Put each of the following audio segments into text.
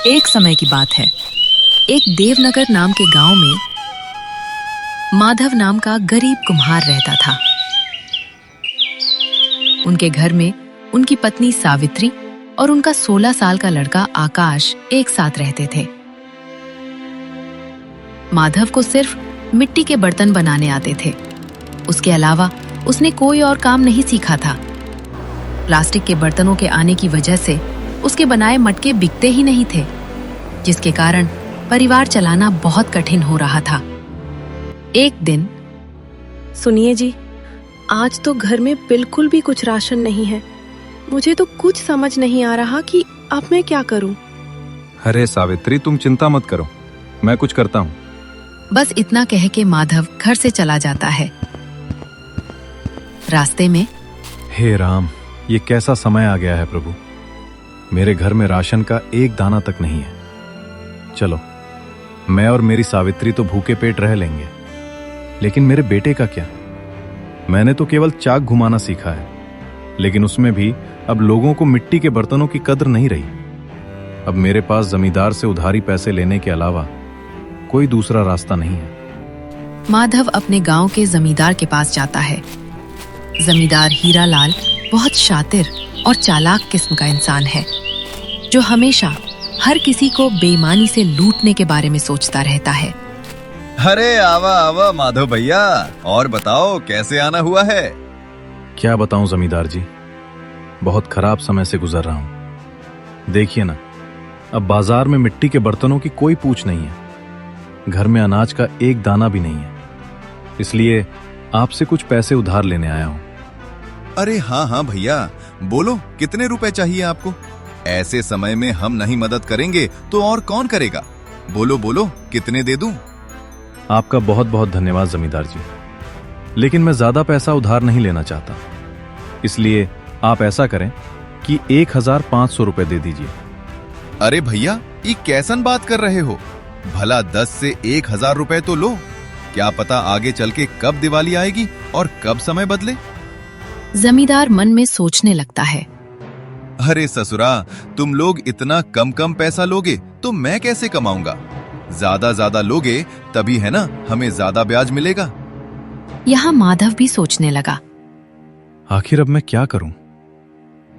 एक समय की बात है। एक देवनगर नाम के गांव में माधव नाम का गरीब कुम्हार रहता था। उनके घर में उनकी पत्नी सावित्री और उनका 16 साल का लड़का आकाश एक साथ रहते थे। माधव को सिर्फ मिट्टी के बर्तन बनाने आते थे। उसके अलावा उसने कोई और काम नहीं सीखा था। प्लास्टिक के बर्तनों के आने की वजह से उसके बनाए मटके बिकते ही नहीं थे, जिसके कारण परिवार चलाना बहुत कठिन हो रहा था। एक दिन, सुनिए जी, आज तो घर में बिल्कुल भी कुछ राशन नहीं है। मुझे तो कुछ समझ नहीं आ रहा कि अब मैं क्या करूं। अरे सावित्री, तुम चिंता मत करो, मैं कुछ करता हूँ। बस इतना कह के माधव घर से चला जाता है। रास्ते में, हे राम, ये कैसा समय आ गया है प्रभु। मेरे घर में राशन का एक दाना तक नहीं है। चलो, मैं और मेरी सावित्री तो भूखे पेट रह लेंगे, लेकिन मेरे बेटे का क्या? मैंने तो केवल चाक घुमाना सीखा है, लेकिन उसमें भी अब लोगों को मिट्टी के बर्तनों की कद्र नहीं रही। अब मेरे पास जमींदार से उधारी पैसे लेने के अलावा कोई दूसरा रास्ता नहीं है। माधव अपने गांव के जमींदार के पास जाता है। जमींदार हीरालाल बहुत शातिर और चालाक किस्म का इंसान है, जो हमेशा हर किसी को बेईमानी से लूटने के बारे में सोचता रहता है। अरे आवा आवा माधव भैया, और बताओ कैसे आना हुआ है? क्या बताऊं जमींदार जी, बहुत खराब समय से गुजर रहा हूं। देखिए ना, अब बाजार में मिट्टी के बर्तनों की कोई पूछ नहीं है। घर में अनाज का एक दाना भी नहीं है, इसलिए आपसे कुछ पैसे उधार लेने आया हूं। अरे हाँ हाँ भैया, बोलो कितने रुपए चाहिए आपको? ऐसे समय में हम नहीं मदद करेंगे तो और कौन करेगा? बोलो बोलो, कितने दे दूं? आपका बहुत बहुत धन्यवाद जमींदार जी, लेकिन मैं ज्यादा पैसा उधार नहीं लेना चाहता, इसलिए आप ऐसा करें कि 1500 रुपए दे दीजिए। अरे भैया, ये कैसन बात कर रहे हो? भला 10 से 1000 रुपए तो लो। क्या पता आगे चल के कब दिवाली आएगी और कब समय बदले। जमींदार मन में सोचने लगता है। अरे ससुरा, तुम लोग इतना कम कम पैसा लोगे तो मैं कैसे कमाऊंगा? ज्यादा लोगे तभी है ना हमें ज्यादा ब्याज मिलेगा। यहाँ माधव भी सोचने लगा। आखिर अब मैं क्या करूं?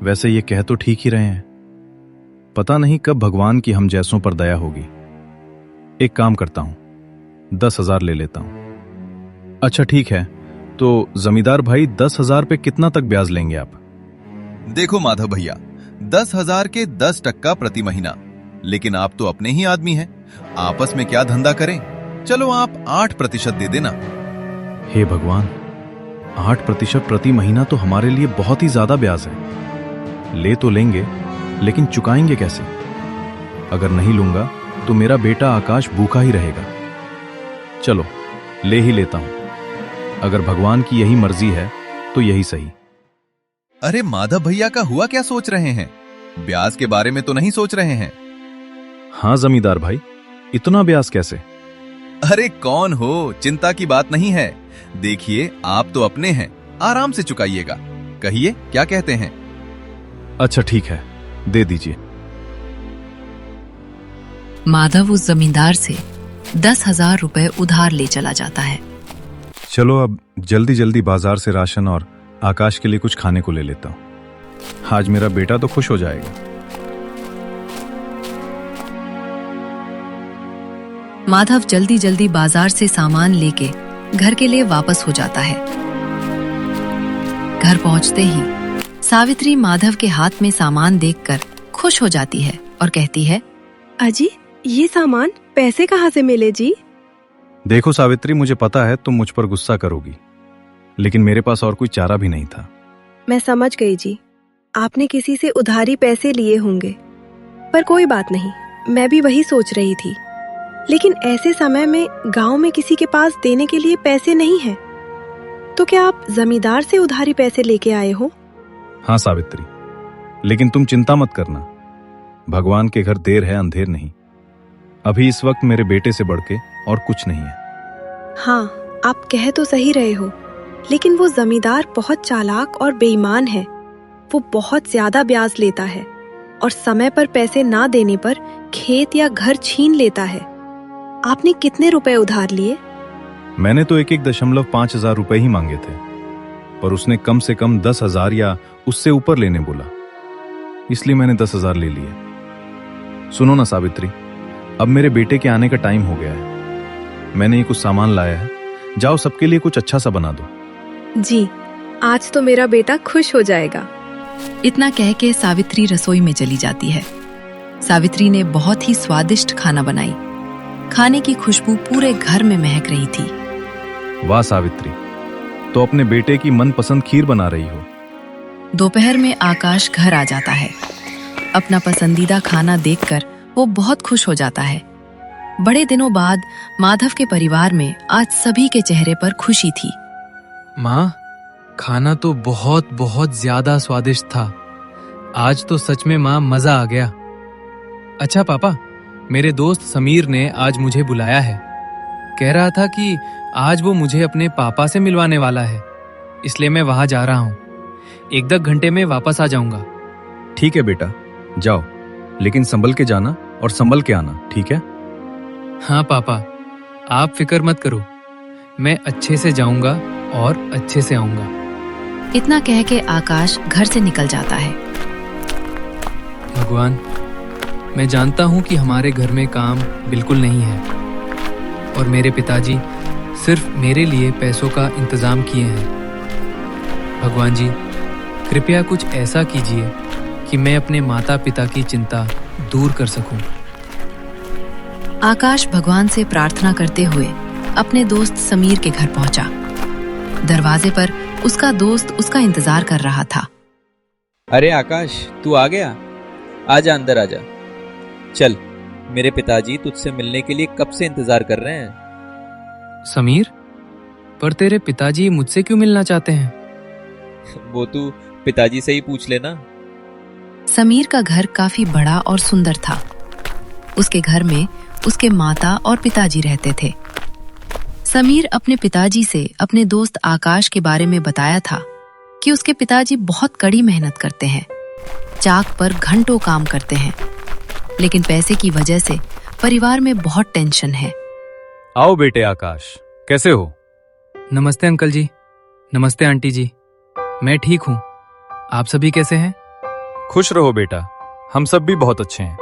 वैसे ये कह तो ठीक ही रहे हैं, पता नहीं कब भगवान की हम जैसों पर दया होगी। एक काम करता हूं, 10,000 ले लेता हूं। अच्छा ठीक है, तो जमींदार भाई 10,000 पे कितना तक ब्याज लेंगे आप? देखो माधव भैया, 10,000 के 10% प्रति महीना। लेकिन आप तो अपने ही आदमी हैं, आपस में क्या धंधा करें? चलो आप 8% दे देना। हे भगवान, 8% प्रति महीना तो हमारे लिए बहुत ही ज्यादा ब्याज है। ले तो लेंगे, लेकिन चुकाएंगे कैसे? अगर नहीं लूंगा तो मेरा बेटा आकाश भूखा ही रहेगा। चलो, ले ही लेता हूं। अगर भगवान की यही मर्जी है तो यही सही। अरे माधव भैया का हुआ क्या सोच रहे हैं? ब्याज के बारे में तो नहीं सोच रहे हैं? हाँ जमींदार भाई, इतना ब्याज कैसे? अरे कौन हो, चिंता की बात नहीं है। देखिए, आप तो अपने हैं, आराम से चुकाइएगा। कहिए क्या कहते हैं? अच्छा ठीक है, दे दीजिए। माधव उस जमींदार से 10,000 रुपए उधार ले चला जाता है। चलो अब जल्दी जल्दी बाजार से राशन और आकाश के लिए कुछ खाने को ले लेता हूं। आज मेरा बेटा तो खुश हो जाएगा। माधव जल्दी जल्दी बाजार से सामान लेके घर के लिए वापस हो जाता है। घर पहुंचते ही सावित्री माधव के हाथ में सामान देखकर खुश हो जाती है और कहती है, अजी, ये सामान पैसे कहाँ से मिले जी? देखो सावित्री, मुझे पता है तुम मुझ पर गुस्सा करोगी, लेकिन मेरे पास और कोई चारा भी नहीं था। मैं समझ गई जी, आपने किसी से उधारी पैसे लिए होंगे, पर कोई बात नहीं, मैं भी वही सोच रही थी। लेकिन ऐसे समय में गांव में किसी के पास देने के लिए पैसे नहीं है, तो क्या आप जमींदार से उधारी पैसे लेके आए हो? हाँ सावित्री, लेकिन तुम चिंता मत करना, भगवान के घर देर है अंधेर नहीं। अभी इस वक्त मेरे बेटे से बढ़ के और कुछ नहीं है। हाँ, आप कह तो सही रहे हो, लेकिन वो जमींदार बहुत चालाक और बेईमान है। वो बहुत ज्यादा ब्याज लेता है और समय पर पैसे ना देने पर खेत या घर छीन लेता है। आपने कितने रुपए उधार लिए? मैंने तो 1.5 रुपए ही मांगे थे, पर उसने कम से कम 10,000 या उससे ऊपर लेने बोला, इसलिए मैंने 10,000 ले लिए। सुनो ना सावित्री, अब मेरे बेटे के आने का टाइम हो गया है। मैंने ये कुछ सामान लाया है, जाओ सबके लिए कुछ अच्छा सा बना दो। जी, आज तो मेरा बेटा खुश हो जाएगा। इतना कह के सावित्री रसोई में चली जाती है। सावित्री ने बहुत ही स्वादिष्ट खाना बनाई। खाने की खुशबू पूरे घर में महक रही थी। वाह सावित्री, तो अपने बेटे की मनपसंद खीर बना रही हो। दोपहर में आकाश घर आ जाता है। अपना पसंदीदा खाना देखकर वो बहुत खुश हो जाता है। बड़े दिनों बाद माधव के परिवार में आज सभी के चेहरे पर खुशी थी। माँ, खाना तो बहुत बहुत ज्यादा स्वादिष्ट था। आज तो सच में माँ मजा आ गया। अच्छा पापा, मेरे दोस्त समीर ने आज मुझे बुलाया है। कह रहा था कि आज वो मुझे अपने पापा से मिलवाने वाला है, इसलिए मैं वहां जा रहा हूँ। 1-2 घंटे में वापस आ जाऊंगा। ठीक है बेटा, जाओ, लेकिन संभल के जाना और संभल के आना, ठीक है? हाँ पापा, आप फिक्र मत करो, मैं अच्छे से जाऊंगा और अच्छे से आऊंगा। इतना कह के आकाश घर से निकल जाता है। भगवान, मैं जानता हूँ कि हमारे घर में काम बिल्कुल नहीं है और मेरे पिताजी सिर्फ मेरे लिए पैसों का इंतजाम किए हैं। भगवान जी, कृपया कुछ ऐसा कीजिए कि मैं अपने माता पिता की चिंता दूर कर सकूं। आकाश भगवान से प्रार्थना करते हुए अपने दोस्त समीर के घर पहुंचा। दरवाजे पर उसका दोस्त उसका इंतजार कर रहा था। अरे आकाश, तू आ गया? आजा, अंदर आजा। चल, मेरे पिताजी तुझसे मिलने के लिए कब से इंतजार कर रहे हैं। समीर, पर तेरे पिताजी मुझसे क्यों मिलना चाहते हैं? वो तू पिताजी से ही पूछ लेना। समीर का घर काफी बड़ा और सुंदर था। उसके घर में उसके माता और पिताजी रहते थे। समीर अपने पिताजी से अपने दोस्त आकाश के बारे में बताया था कि उसके पिताजी बहुत कड़ी मेहनत करते हैं, चाक पर घंटों काम करते हैं, लेकिन पैसे की वजह से परिवार में बहुत टेंशन है। आओ बेटे आकाश, कैसे हो? नमस्ते अंकल जी। नमस्ते आंटी जी। मैं ठीक हूँ, आप सभी कैसे हैं? खुश रहो बेटा, हम सब भी बहुत अच्छे हैं।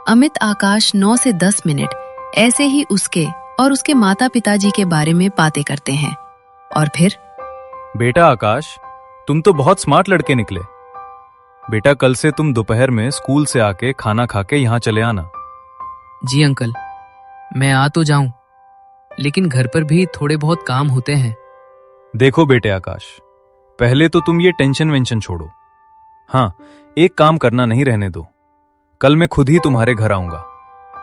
अमित आकाश 9 से 10 मिनट ऐसे ही उसके और उसके माता पिताजी के बारे में बातें करते हैं और फिर बेटा आकाश, तुम तो बहुत स्मार्ट लड़के निकले। बेटा, कल से तुम दोपहर में स्कूल से आके खाना खा के यहाँ चले आना। जी अंकल, मैं आ तो जाऊं, लेकिन घर पर भी थोड़े बहुत काम होते हैं। देखो बेटे आकाश, पहले तो तुम ये टेंशन वेंशन छोड़ो। हाँ, एक काम करना नहीं रहने दो। कल मैं खुद ही तुम्हारे घर आऊंगा।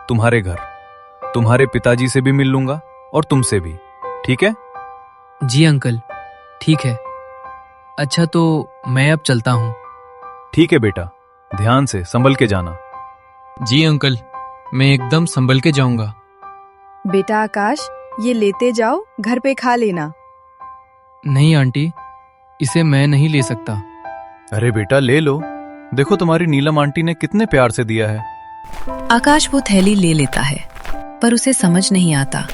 तुम्हारे घर, तुम्हारे पिताजी से भी मिल लूंगा और तुमसे भी, ठीक है? जी अंकल, ठीक है। अच्छा, तो मैं अब चलता हूँ। ठीक है बेटा, ध्यान से संभल के जाना। जी अंकल, मैं एकदम संभल के जाऊंगा। बेटा आकाश, ये लेते जाओ, घर पे खा लेना। नहीं आंटी, इसे मैं नहीं ले सकता। अरे बेटा, ले लो। देखो, तुम्हारी नीलम आंटी ने कितने प्यार से दिया है। आकाश वो थैली ले लेता है, पर उसे समझ नहीं आता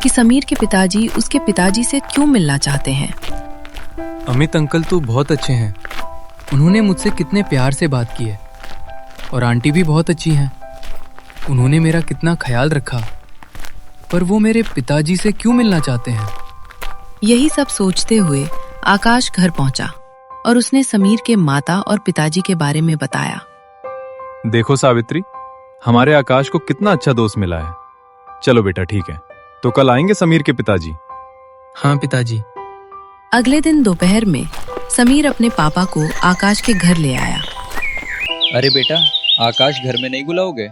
कि समीर के पिताजी उसके पिताजी से क्यों मिलना चाहते हैं। अमित अंकल तो बहुत अच्छे हैं, उन्होंने मुझसे कितने प्यार से बात की है। और आंटी भी बहुत अच्छी हैं, उन्होंने मेरा कितना ख्याल रखा। पर वो मेरे पिताजी से क्यों मिलना चाहते हैं? यही सब सोचते हुए आकाश घर पहुंचा और उसने समीर के माता और पिताजी के बारे में बताया। देखो सावित्री, हमारे आकाश को कितना अच्छा दोस्त मिला है। चलो बेटा, ठीक है, तो कल आएंगे समीर के पिताजी। हाँ पिताजी। अगले दिन दोपहर में समीर अपने पापा को आकाश के घर ले आया। अरे बेटा, आकाश घर में नहीं बुलाओगे?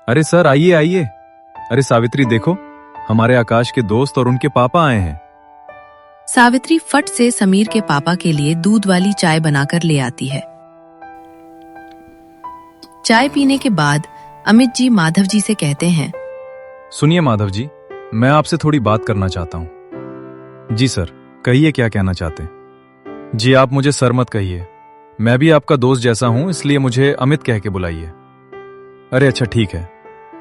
अरे सर, आइए आइए। अरे सावित्री, देखो, हमारे आकाश के दोस्त और उनके पापा आए हैं। सावित्री फट से समीर के पापा के लिए दूध वाली चाय बनाकर ले आती है। चाय पीने के बाद अमित जी माधव जी से कहते हैं, सुनिए माधव जी, मैं आपसे थोड़ी बात करना चाहता हूँ। जी सर, कहिए क्या कहना चाहते हैं। जी आप मुझे सर मत कहिए, मैं भी आपका दोस्त जैसा हूँ, इसलिए मुझे अमित कह के बुलाइए। अरे अच्छा ठीक है।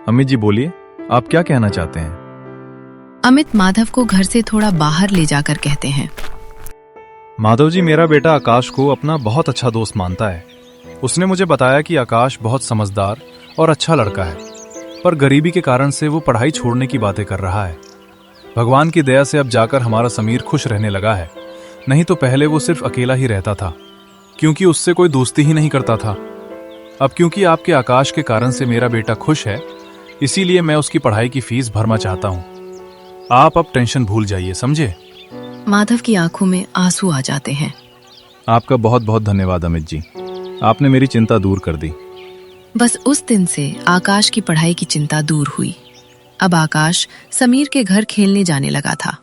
अमित जी बोलिए, आप क्या कहना चाहते हैं? अमित माधव को घर से थोड़ा बाहर ले जाकर कहते हैं, माधव जी, मेरा बेटा आकाश को अपना बहुत अच्छा दोस्त मानता है। उसने मुझे बताया कि आकाश बहुत समझदार और अच्छा लड़का है, पर गरीबी के कारण से वो पढ़ाई छोड़ने की बातें कर रहा है। भगवान की दया से अब जाकर हमारा समीर खुश रहने लगा है, नहीं तो पहले वो सिर्फ अकेला ही रहता था, क्योंकि उससे कोई दोस्ती ही नहीं करता था। अब क्योंकि आपके आकाश के कारण से मेरा बेटा खुश है, इसीलिए मैं उसकी पढ़ाई की फीस भरना चाहता हूँ। आप अब टेंशन भूल जाइए, समझे? माधव की आंखों में आंसू आ जाते हैं। आपका बहुत बहुत धन्यवाद अमित जी, आपने मेरी चिंता दूर कर दी। बस उस दिन से आकाश की पढ़ाई की चिंता दूर हुई। अब आकाश समीर के घर खेलने जाने लगा था।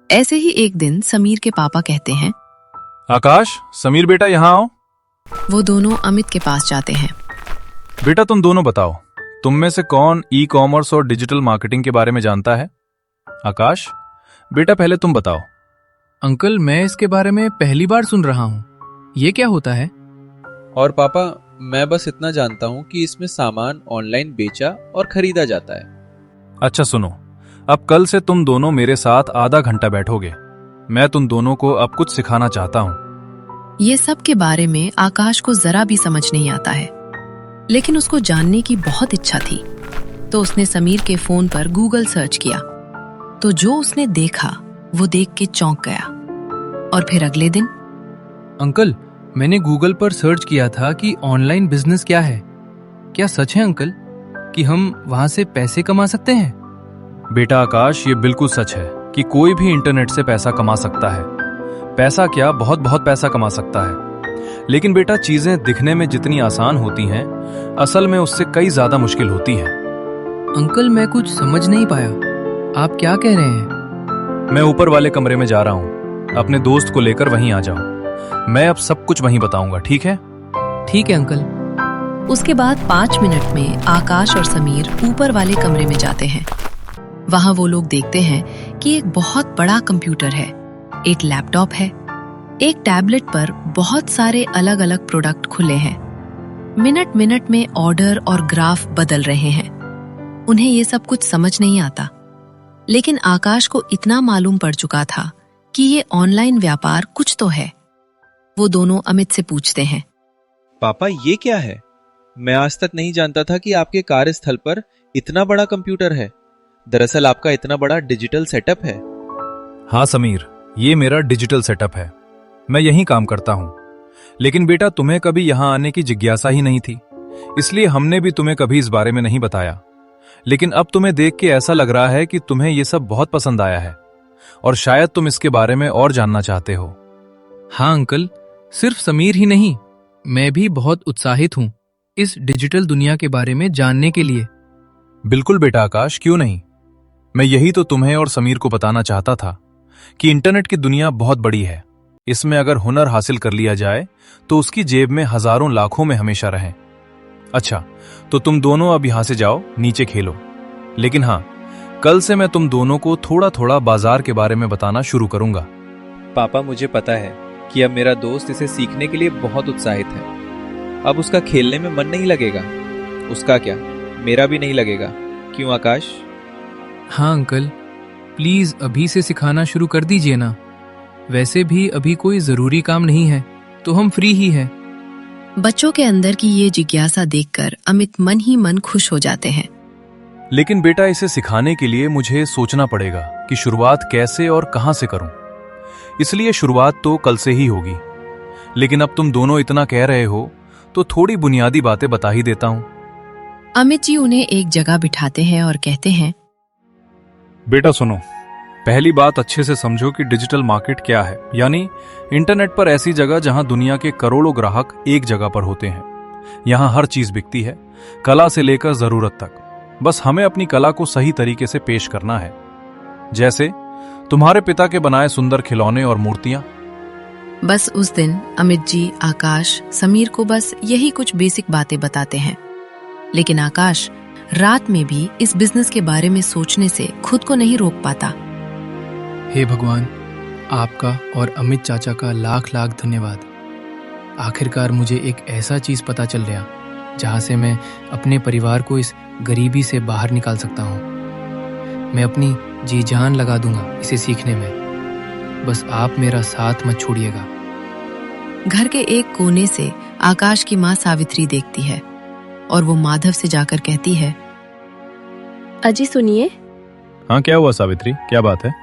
ऐसे ही एक दिन समीर के पापा कहते हैं, आकाश, समीर बेटा यहाँ आओ। वो दोनों अमित के पास जाते हैं। बेटा तुम दोनों बताओ, तुम में से कौन ई कॉमर्स और डिजिटल मार्केटिंग के बारे में जानता है? आकाश बेटा पहले तुम बताओ। अंकल, मैं इसके बारे में पहली बार सुन रहा हूँ, ये क्या होता है? और पापा, मैं बस इतना जानता हूँ कि इसमें सामान ऑनलाइन बेचा और खरीदा जाता है। अच्छा सुनो, अब कल से तुम दोनों मेरे साथ आधा घंटा बैठोगे। मैं तुम दोनों को अब कुछ सिखाना चाहता हूँ। ये सब के बारे में आकाश को जरा भी समझ नहीं आता है, लेकिन उसको जानने की बहुत इच्छा थी। तो उसने समीर के फोन पर गूगल सर्च किया, तो जो उसने देखा वो देख के चौंक गया। और फिर अगले दिन, अंकल, मैंने गूगल पर सर्च किया था कि ऑनलाइन बिजनेस क्या है। क्या सच है अंकल कि हम वहां से पैसे कमा सकते हैं? बेटा आकाश, ये बिल्कुल सच है कि कोई भी इंटरनेट से पैसा कमा सकता है। पैसा क्या, बहुत बहुत पैसा कमा सकता है। लेकिन बेटा, चीजें दिखने में जितनी आसान होती हैं, असल में उससे कई ज्यादा मुश्किल होती हैं। अंकल, मैं कुछ समझ नहीं पाया, आप क्या कह रहे हैं? मैं ऊपर वाले कमरे में जा रहा हूँ, अपने दोस्त को लेकर वहीं आ जाओ। मैं अब सब कुछ वहीं बताऊंगा, ठीक है? ठीक है अंकल। उसके बाद 5 मिनट में आकाश और समीर ऊपर वाले कमरे में जाते हैं। वहां वो लोग देखते हैं कि एक बहुत बड़ा कंप्यूटर है, एक लैपटॉप है, एक टैबलेट पर बहुत सारे अलग अलग प्रोडक्ट खुले हैं। मिनट मिनट में ऑर्डर और ग्राफ बदल रहे हैं। उन्हें ये सब कुछ समझ नहीं आता, लेकिन आकाश को इतना मालूम पड़ चुका था कि ये ऑनलाइन व्यापार कुछ तो है। वो दोनों अमित से पूछते हैं, पापा, ये क्या है? मैं आज तक नहीं जानता था कि आपके कार्यस्थल पर इतना बड़ा कंप्यूटर है। दरअसल आपका इतना बड़ा डिजिटल सेटअप है। हाँ समीर, ये मेरा डिजिटल सेटअप है। मैं यहीं काम करता हूँ। लेकिन बेटा, तुम्हें कभी यहाँ आने की जिज्ञासा ही नहीं थी, इसलिए हमने भी तुम्हें कभी इस बारे में नहीं बताया। लेकिन अब तुम्हें देख के ऐसा लग रहा है कि तुम्हें ये सब बहुत पसंद आया है और शायद तुम इसके बारे में और जानना चाहते हो। हाँ अंकल, सिर्फ समीर ही नहीं, मैं भी बहुत उत्साहित हूँ इस डिजिटल दुनिया के बारे में जानने के लिए। बिल्कुल बेटा आकाश, क्यों नहीं। मैं यही तो तुम्हें और समीर को बताना चाहता था कि इंटरनेट की दुनिया बहुत बड़ी है। इसमें अगर हुनर हासिल कर लिया जाए तो उसकी जेब में हजारों लाखों में हमेशा रहें। अच्छा, तो तुम दोनों अब यहां से जाओ, नीचे खेलो। लेकिन हाँ, कल से मैं तुम दोनों को थोड़ा थोड़ा बाजार के बारे में बताना शुरू करूंगा। पापा, मुझे पता है कि अब मेरा दोस्त इसे सीखने के लिए बहुत उत्साहित है। अब उसका खेलने में मन नहीं लगेगा। उसका क्या, मेरा भी नहीं लगेगा। क्यों आकाश? हाँ अंकल, प्लीज अभी से सिखाना शुरू कर दीजिए ना। वैसे भी अभी कोई जरूरी काम नहीं है, तो हम फ्री ही हैं। बच्चों के अंदर की ये जिज्ञासा देखकर अमित मन ही मन खुश हो जाते हैं। लेकिन बेटा, इसे सिखाने के लिए मुझे सोचना पड़ेगा कि शुरुआत कैसे और कहां से करूं। इसलिए शुरुआत तो कल से ही होगी। लेकिन अब तुम दोनों इतना कह रहे हो तो थोड़ी बुनियादी बातें बता ही देता हूं। अमित जी उन्हें एक जगह बिठाते हैं और कहते हैं, बेटा सुनो, पहली बात अच्छे से समझो कि डिजिटल मार्केट क्या है। यानी इंटरनेट पर ऐसी जगह जहां दुनिया के करोड़ों ग्राहक एक जगह पर होते हैं। यहां हर चीज बिकती है, कला से लेकर जरूरत तक। बस हमें अपनी कला को सही तरीके से पेश करना है। जैसे तुम्हारे पिता के बनाए सुंदर खिलौने और मूर्तियां। बस उस दिन अमित जी आकाश समीर को बस यही कुछ बेसिक बातें बताते हैं। लेकिन आकाश रात में भी इस बिजनेस के बारे में सोचने से खुद को नहीं रोक पाता। हे भगवान, आपका और अमित चाचा का लाख लाख धन्यवाद। आखिरकार मुझे एक ऐसा चीज पता चल गया जहाँ से मैं अपने परिवार को इस गरीबी से बाहर निकाल सकता हूँ। मैं अपनी जी जान लगा दूंगा इसे सीखने में। बस आप मेरा साथ मत छोड़िएगा। घर के एक कोने से आकाश की माँ सावित्री देखती है और वो माधव से जाकर कहती है, अजी सुनिए, हाँ, क्या हुआ सावित्री, क्या बात है?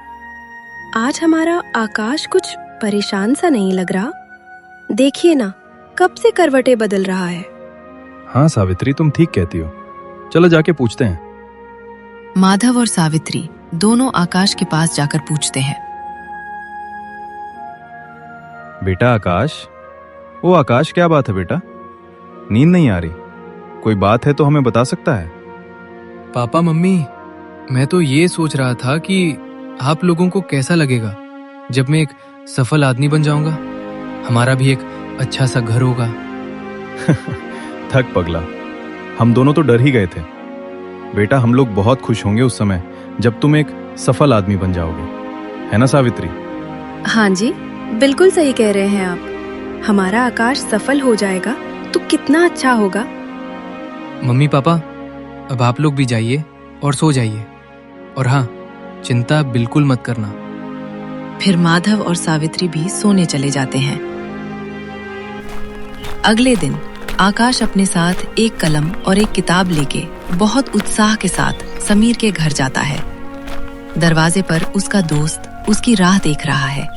आज हमारा आकाश कुछ परेशान सा नहीं लग रहा। देखिए ना, कब से करवटें बदल रहा है। हाँ सावित्री, तुम ठीक कहती हो। चलो जाके पूछते हैं। माधव और सावित्री दोनों आकाश के पास जाकर पूछते हैं। बेटा आकाश, ओ आकाश, क्या बात है बेटा? नींद नहीं आ रही? कोई बात है तो हमें बता सकता है। पापा मम्मी, मैं तो ये सोच रहा था कि आप लोगों को कैसा लगेगा जब मैं एक सफल आदमी बन जाऊंगा। हमारा भी एक अच्छा सा घर होगा। थक पगला, हम दोनों तो डर ही गए थे। बेटा, हम लोग बहुत खुश होंगे उस समय जब तुम एक सफल आदमी बन जाओगे, है ना सावित्री? हाँ जी, बिल्कुल सही कह रहे हैं आप। हमारा आकाश सफल हो जाएगा तो कितना अच्छा होगा। मम्मी पापा, अब आप लोग भी जाइए और सो जाइए। और हाँ, चिंता बिल्कुल मत करना। फिर माधव और सावित्री भी सोने चले जाते हैं। अगले दिन आकाश अपने साथ एक कलम और एक किताब लेके बहुत उत्साह के साथ समीर के घर जाता है। दरवाजे पर उसका दोस्त उसकी राह देख रहा है।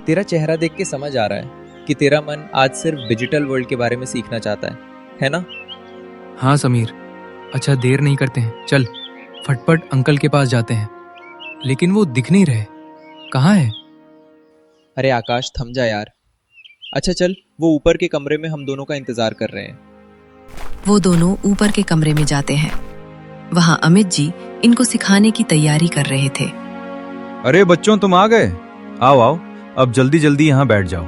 तेरा चेहरा देख के समझ आ रहा है कि तेरा मन आज सिर्फ डिजिटल वर्ल्ड के बारे में सीखना चाहता है ना? हाँ समीर, अच्छा देर नहीं करते हैं, चल फटफट अंकल के पास जाते हैं। लेकिन वो दिख नहीं रहे, कहाँ है? अरे आकाश, थम जा यार। अच्छा चल, वो ऊपर के कमरे में हम दोनों का इंतजार कर रहे हैं। वो दोनों ऊपर के कमरे में जाते हैं। वहां अमित जी इनको सिखाने की तैयारी कर रहे थे। अरे बच्चों, तुम आ गए? आओ आओ, अब जल्दी जल्दी यहाँ बैठ जाओ।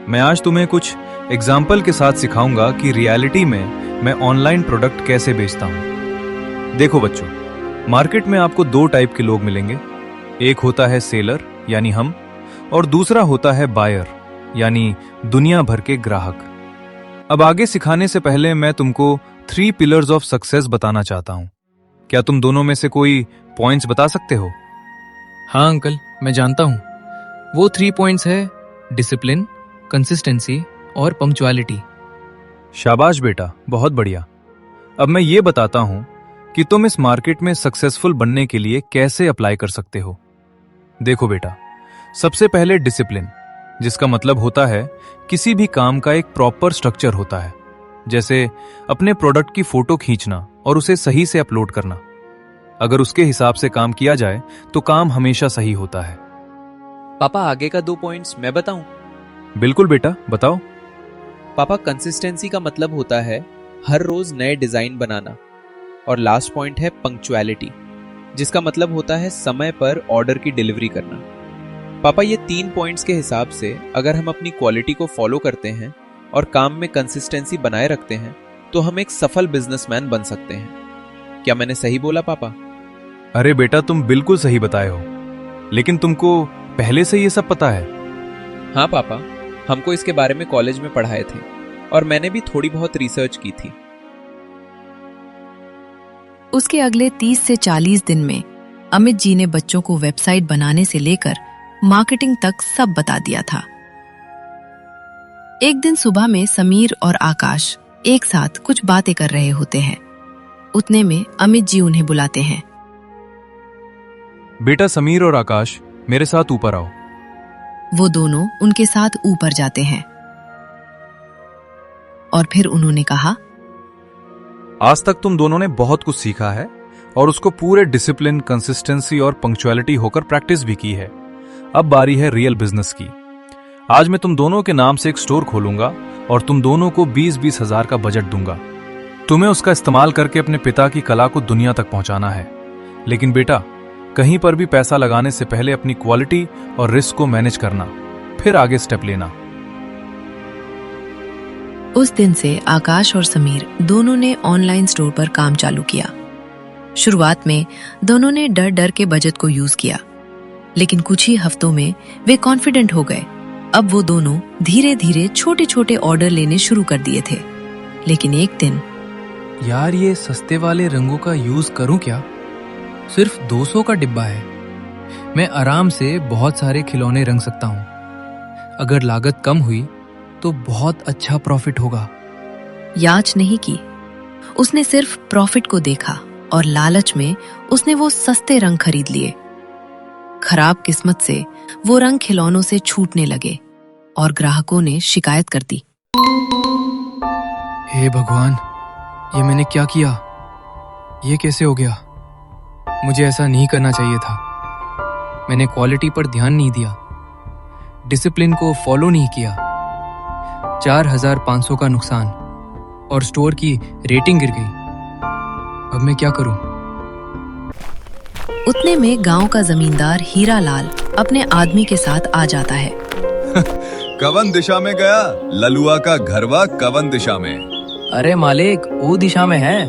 मैं आज तुम्हें कुछ एग्जाम्पल के साथ सिखाऊंगा कि रियलिटी में मैं ऑनलाइन प्रोडक्ट कैसे बेचता हूँ। देखो बच्चों, मार्केट में आपको दो टाइप के लोग मिलेंगे। एक होता है सेलर यानी हम, और दूसरा होता है बायर यानी दुनिया भर के ग्राहक। अब आगे सिखाने से पहले मैं तुमको 3 पिलर्स ऑफ सक्सेस बताना चाहता हूं। क्या तुम दोनों में से कोई पॉइंट्स बता सकते हो? हाँ अंकल, मैं जानता हूँ। वो 3 पॉइंट्स है डिसिप्लिन, कंसिस्टेंसी और पंक्चुअलिटी। शाबाश बेटा, बहुत बढ़िया। अब मैं ये बताता हूं कि तुम इस मार्केट में सक्सेसफुल बनने के लिए कैसे अप्लाई कर सकते हो। देखो बेटा, सबसे पहले डिसिप्लिन, जिसका मतलब होता है किसी भी काम का एक प्रॉपर स्ट्रक्चर होता है। जैसे अपने प्रोडक्ट की फोटो खींचना और उसे सही से अपलोड करना। अगर उसके हिसाब से काम किया जाए तो काम हमेशा सही होता है। पापा, आगे का 2 पॉइंट्स मैं बताऊं? बिल्कुल बेटा, बताओ। पापा, कंसिस्टेंसी का मतलब होता है हर रोज नए डिजाइन बनाना। और लास्ट पॉइंट है पंक्चुअलिटी, जिसका मतलब होता है समय पर ऑर्डर की डिलीवरी करना। पापा, ये 3 पॉइंट्स के हिसाब से अगर हम अपनी क्वालिटी को फॉलो करते हैं और काम में कंसिस्टेंसी बनाए रखते हैं तो हम एक सफल बिजनेसमैन बन सकते हैं। क्या मैंने सही बोला पापा? अरे बेटा, तुम बिल्कुल सही बताए हो। लेकिन तुमको पहले से ये सब पता है? हाँ पापा, हमको इसके बारे में कॉलेज में पढ़ाए थे और मैंने भी थोड़ी बहुत रिसर्च की थी। उसके अगले 30 से 40 दिन में अमित जी ने बच्चों को वेबसाइट बनाने से लेकर मार्केटिंग तक सब बता दिया था। एक दिन सुबह में समीर और आकाश एक साथ कुछ बातें कर रहे होते हैं। उतने में अमित जी उन्हें बुलाते हैं। बेटा समीर और आकाश, मेरे साथ ऊपर आओ। वो दोनों उनके साथ ऊपर जाते हैं और फिर उन्होंने कहा, आज तक तुम दोनों ने बहुत कुछ सीखा है और उसको पूरे डिसिप्लिन, कंसिस्टेंसी और पंक्चुअलिटी होकर प्रैक्टिस भी की है। अब बारी है रियल बिजनेस की। आज मैं तुम दोनों के नाम से एक स्टोर खोलूंगा और तुम दोनों को 20-20 हजार का बजट दूंगा। तुम्हें उसका इस्तेमाल करके अपने पिता की कला को दुनिया तक पहुंचाना है। लेकिन बेटा, कहीं पर भी पैसा लगाने से पहले अपनी क्वालिटी और रिस्क को मैनेज करना, फिर आगे स्टेप लेना। उस दिन से आकाश और समीर दोनों ने ऑनलाइन स्टोर पर काम चालू किया। शुरुआत में दोनों ने डर डर के बजट को यूज किया, लेकिन कुछ ही हफ्तों में वे कॉन्फिडेंट हो गए। अब वो दोनों धीरे धीरे छोटे छोटे ऑर्डर लेने शुरू कर दिए थे। लेकिन एक दिन यार ये सस्ते वाले रंगों का यूज करूं क्या? सिर्फ 200 का डिब्बा है। मैं आराम से बहुत सारे खिलौने रंग सकता हूं। अगर लागत कम हुई तो बहुत अच्छा प्रॉफिट होगा। याच नहीं की, उसने सिर्फ प्रॉफिट को देखा और लालच में उसने वो सस्ते रंग खरीद लिए। खराब किस्मत से वो रंग खिलौनों से छूटने लगे और ग्राहकों ने शिकायत कर दी। हे भगवान, ये मैंने क्या किया? ये कैसे हो गया? मुझे ऐसा नहीं करना चाहिए था। मैंने क्वालिटी पर ध्यान नहीं दिया, डिसिप्लिन को फॉलो नहीं किया। 4500 का नुकसान और स्टोर की रेटिंग गिर गई। अब मैं क्या करूं? उतने में गांव का जमींदार हीरा लाल अपने आदमी के साथ आ जाता है। कवन दिशा में गया? ललुआ का घरवा कवन दिशा में? अरे मालिक, वो दिशा में है।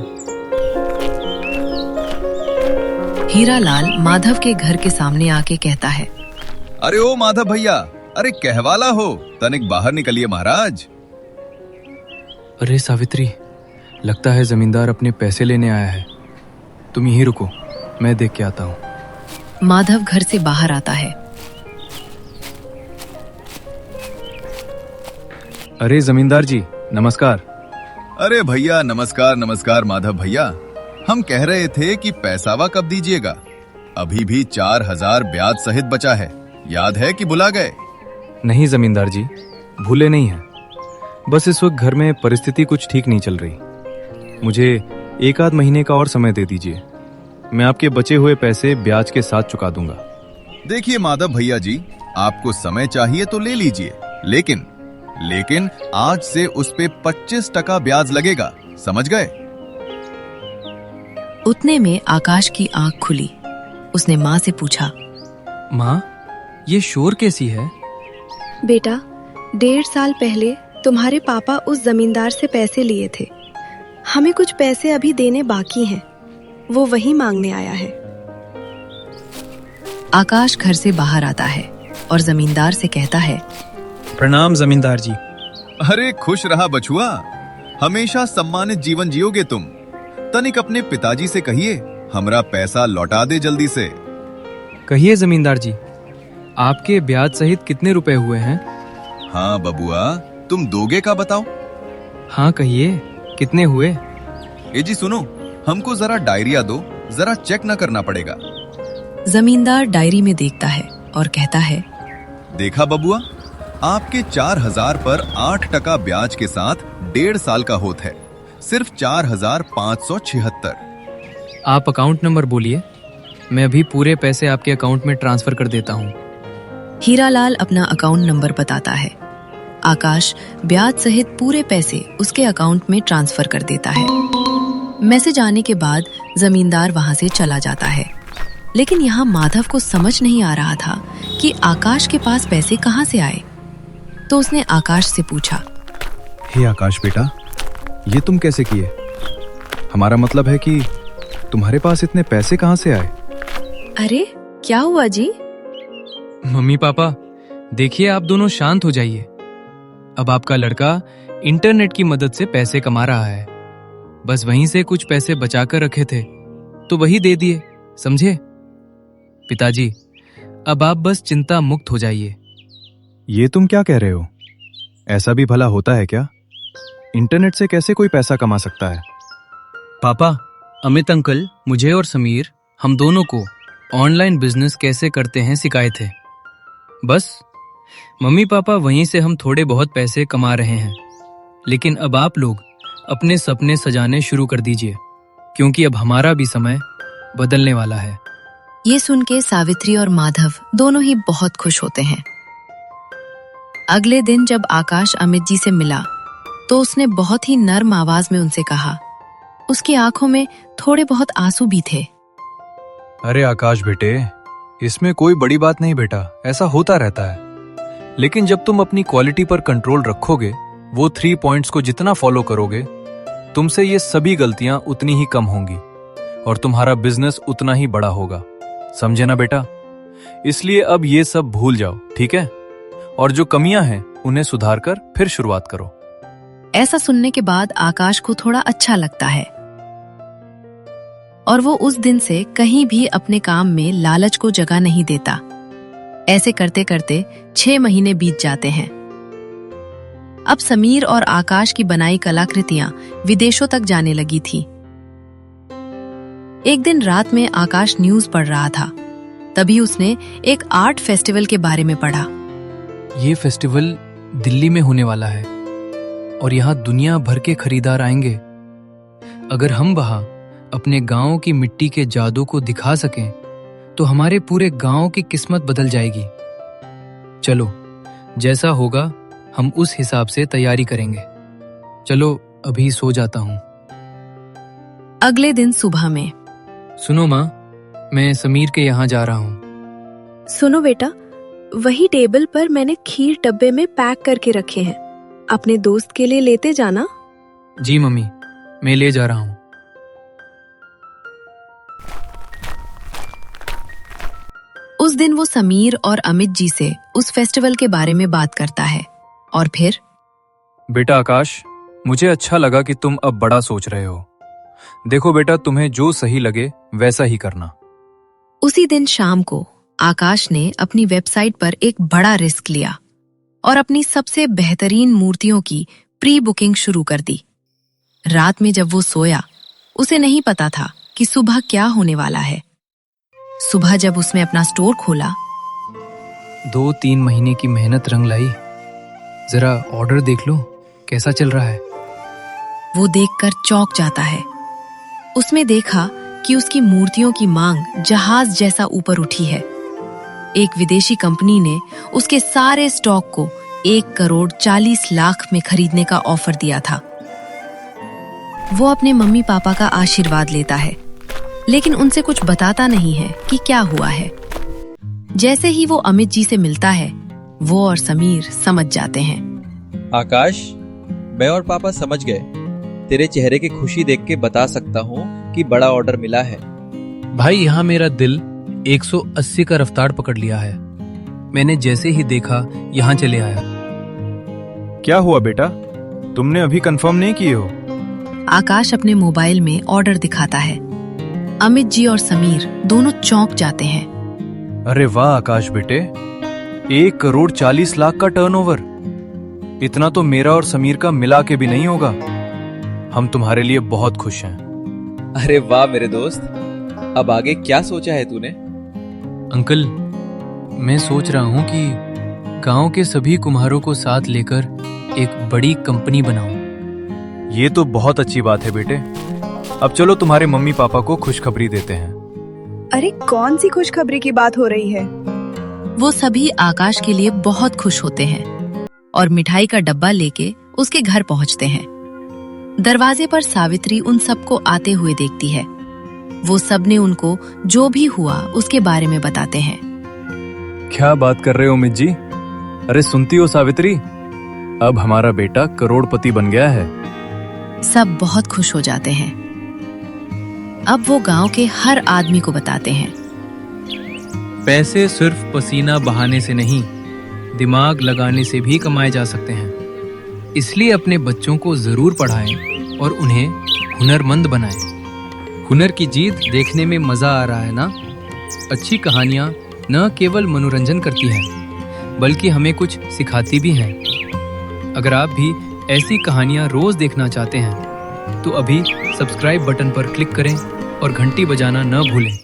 हीरा लाल माधव के घर के सामने आके कहता है, अरे ओ माधव भैया, अरे कहवाला हो, तनिक बाहर निकलिए महाराज। अरे सावित्री, लगता है जमींदार अपने पैसे लेने आया है। तुम यहीं रुको, मैं देख के आता हूँ। माधव घर से बाहर आता है। अरे जमींदार जी, नमस्कार। अरे भैया नमस्कार नमस्कार माधव भैया। हम कह रहे थे कि पैसावा कब दीजिएगा? अभी भी 4000 ब्याज सहित बचा है, याद है कि भुला गए? नहीं जमींदार जी, भूले नहीं हैं। बस इस वक्त घर में परिस्थिति कुछ ठीक नहीं चल रही। मुझे 1 आध महीने का और समय दे दीजिए। मैं आपके बचे हुए पैसे ब्याज के साथ चुका दूंगा। देखिए माधव भैया जी, आपको समय चाहिए तो ले लीजिए, लेकिन आज से उस पे 25% ब्याज लगेगा, समझ गए? उतने में आकाश की आंख खुली। उसने माँ से पूछा, माँ, ये शोर कैसी है? बेटा, 1.5 साल पहले तुम्हारे पापा उस जमींदार से पैसे लिए थे। हमें कुछ पैसे अभी देने बाकी हैं। वो वही मांगने आया है। आकाश घर से बाहर आता है और जमींदार से कहता है, प्रणाम जमींदार जी। अरे खुश रहा बछुआ, हमेशा सम्मानित जीवन जियोगे तुम। तनिक अपने पिताजी से कहिए, हमरा पैसा लौटा दे जल्दी से। कहिए जमींदार जी, आपके ब्याज सहित कितने रुपए हुए हैं? हाँ बबुआ, तुम दोगे का बताओ? हाँ कहिए, कितने हुए? ए जी सुनो, हमको जरा डायरिया दो, जरा चेक न करना पड़ेगा। जमींदार डायरी में देखता है और कहता है, देखा बबुआ, आपके 4000 पर 8% ब्याज के साथ 1.5 साल का होत है, सिर्फ 4576। आप अकाउंट नंबर बोलिए, मैं अभी पूरे पैसे आपके अकाउंट में ट्रांसफर कर देता हूँ। हीरालाल अपना अकाउंट नंबर बताता है। आकाश ब्याज सहित पूरे पैसे उसके अकाउंट में ट्रांसफर कर देता है। मैसेज आने के बाद जमींदार वहां से चला जाता है, लेकिन यहाँ माधव को समझ नहीं आ रहा था कि आकाश के पास पैसे कहाँ से आए। तो उसने आकाश से पूछा, हे आकाश बेटा, ये तुम कैसे किए? हमारा मतलब है कि तुम्हारे पास इतने पैसे कहाँ से आए? अरे क्या हुआ जी? मम्मी पापा, देखिए आप दोनों शांत हो जाइए। अब आपका लड़का इंटरनेट की मदद से पैसे कमा रहा है। बस वहीं से कुछ पैसे बचाकर रखे थे तो वही दे दिए, समझे? पिताजी, अब आप बस चिंता मुक्त हो जाइए। ये तुम क्या कह रहे हो? ऐसा भी भला होता है क्या? इंटरनेट से कैसे कोई पैसा कमा सकता है? पापा, अमित अंकल मुझे और समीर, हम दोनों को ऑनलाइन बिजनेस कैसे करते हैं सिखाए थे। बस मम्मी पापा, वहीं से हम थोड़े बहुत पैसे कमा रहे हैं। लेकिन अब आप लोग अपने सपने सजाने शुरू कर दीजिए, क्योंकि अब हमारा भी समय बदलने वाला है। ये सुन के सावित्री और माधव दोनों ही बहुत खुश होते हैं। अगले दिन जब आकाश अमित जी से मिला तो उसने बहुत ही नर्म आवाज में उनसे कहा। उसकी आंखों में थोड़े बहुत आंसू भी थे। अरे आकाश बेटे, इसमें कोई बड़ी बात नहीं बेटा, ऐसा होता रहता है। लेकिन जब तुम अपनी क्वालिटी पर कंट्रोल रखोगे, वो 3 पॉइंट्स को जितना फॉलो करोगे, तुमसे ये सभी गलतियां उतनी ही कम होंगी और तुम्हारा बिजनेस उतना ही बड़ा होगा। समझे ना बेटा? इसलिए अब ये सब भूल जाओ, ठीक है? और जो कमियां हैं उन्हें सुधार कर फिर शुरुआत करो। ऐसा सुनने के बाद आकाश को थोड़ा अच्छा लगता है और वो उस दिन से कहीं भी अपने काम में लालच को जगह नहीं देता। ऐसे करते करते 6 महीने बीत जाते हैं। अब समीर और आकाश की बनाई कलाकृतियां विदेशों तक जाने लगी थी। एक दिन रात में आकाश न्यूज पढ़ रहा था। तभी उसने एक आर्ट फेस्टिवल के बारे में पढ़ा। ये फेस्टिवल दिल्ली में होने वाला है और यहाँ दुनिया भर के खरीदार आएंगे। अगर हम वहाँ अपने गांव की मिट्टी के जादू को दिखा सकें तो हमारे पूरे गांव की किस्मत बदल जाएगी। चलो, जैसा होगा हम उस हिसाब से तैयारी करेंगे। चलो, अभी सो जाता हूँ। अगले दिन सुबह में, सुनो माँ, मैं समीर के यहाँ जा रहा हूँ। सुनो बेटा, वही टेबल पर मैंने खीर डब्बे में पैक करके रखे हैं, अपने दोस्त के लिए लेते जाना। जी मम्मी, मैं ले जा रहा हूँ। उस दिन वो समीर और अमित जी से उस फेस्टिवल के बारे में बात करता है और फिर, बेटा आकाश, मुझे अच्छा लगा कि तुम अब बड़ा सोच रहे हो। देखो बेटा, तुम्हें जो सही लगे वैसा ही करना। उसी दिन शाम को आकाश ने अपनी वेबसाइट पर एक बड़ा रिस्क लिया और अपनी सबसे बेहतरीन मूर्तियों की प्री बुकिंग शुरू कर दी। रात में जब वो सोया, उसे नहीं पता था कि सुबह क्या होने वाला है। सुबह जब उसने अपना स्टोर खोला, 2-3 महीने की मेहनत रंग लाई। जरा ऑर्डर देख लो कैसा चल रहा है। वो देखकर चौंक जाता है। उसमें देखा कि उसकी मूर्तियों की मांग जहाज जैसा ऊपर उठी है। एक विदेशी कंपनी ने उसके सारे स्टॉक को 1,40,00,000 में खरीदने का ऑफर दिया था। वो अपने मम्मी पापा का आशीर्वाद लेता है, लेकिन उनसे कुछ बताता नहीं है कि क्या हुआ है। जैसे ही वो अमित जी से मिलता है, वो और समीर समझ जाते हैं। आकाश, मैं और पापा समझ गए। तेरे चेहरे की खुशी देख के बता सकता हूँ कि बड़ा ऑर्डर मिला है। भाई, यहाँ मेरा दिल 180 का रफ्तार पकड़ लिया है। मैंने जैसे ही देखा यहाँ चले आया। क्या हुआ बेटा, तुमने अभी कंफर्म नहीं किए हो? आकाश अपने मोबाइल में ऑर्डर दिखाता है। अमित जी और समीर दोनों चौंक जाते हैं। अरे वाह आकाश बेटे, 1,40,00,000 का टर्नओवर। इतना तो मेरा और समीर का मिला के भी नहीं होगा। हम तुम्हारे लिए बहुत खुश हैं। अरे वाह मेरे दोस्त, अब आगे क्या सोचा है तूने? अंकल, मैं सोच रहा हूँ कि गांव के सभी कुम्हारों को साथ लेकर एक बड़ी कंपनी बनाऊं। ये तो बहुत अच्छी बात है बेटे। अब चलो तुम्हारे मम्मी पापा को खुशखबरी देते हैं। अरे कौन सी खुशखबरी की बात हो रही है? वो सभी आकाश के लिए बहुत खुश होते हैं और मिठाई का डब्बा लेके उसके घर पहुंचते हैं। दरवाजे पर सावित्री उन सबको आते हुए देखती है। वो सबने उनको जो भी हुआ उसके बारे में बताते हैं। क्या बात कर रहे हो अमित जी? अरे सुनती हो सावित्री, अब हमारा बेटा करोड़पति बन गया है। सब बहुत खुश हो जाते हैं। अब वो गांव के हर आदमी को बताते हैं। पैसे सिर्फ पसीना बहाने से नहीं, दिमाग लगाने से भी कमाए जा सकते हैं। इसलिए अपने बच्चों को जरूर पढ़ाएं और उन्हें हुनरमंद बनाएं। हुनर की जीत देखने में मजा आ रहा है ना? अच्छी कहानियां न केवल मनोरंजन करती हैं, बल्कि हमें कुछ सिखाती भी हैं। अगर आप भी ऐसी कहानियां रोज देखना चाहते हैं तो अभी सब्सक्राइब बटन पर क्लिक करें और घंटी बजाना न भूलें।